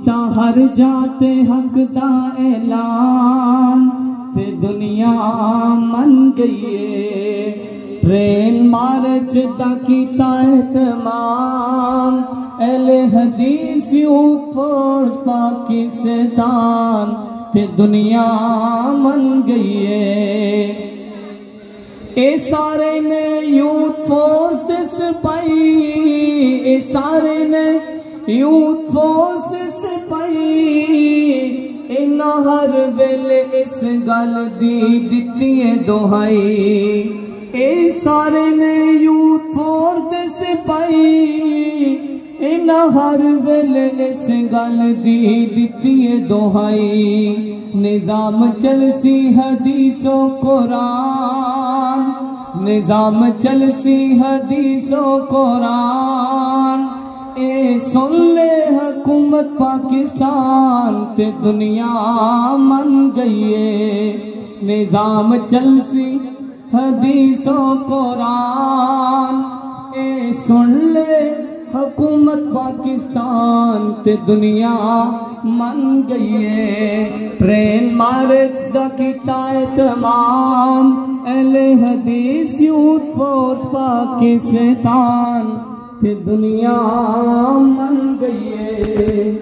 कीता हर जाते हक दा ऐलान ते दुनिया मन गई है। ट्रेन मार्च दा कीता एहतमाम अहले हदीस यूथ फोर्स पाकिस्तान ते दुनिया मन गई है। ए सारे ने यूथ फोर्स दे सिपाही, ए सारे ने यूथ फोर्स दे सिपाही, इन्हां हर वेले इस गल दी दित्ती है दुहाई। ए सारे ने यूथ फोर्स दे सिपाही, इन्हां हर वेले इस गल दी दित्ती है दुहाई। निजाम चलसी हदीसो कुरान, निजाम चलसी हदीसो कुरान, ए सुन ले हुकूमत पाकिस्तान ते दुनिया मन गई है। निजाम चलसी हदीसो कुरान, ए सुन ले हुकूमत पाकिस्तान ते दुनिया मन गई है। ट्रेन मार्च दा कीता एहतमाम अहले हदीस यूथ फोर्स पाकिस्तान ते दुनिया मन गई है।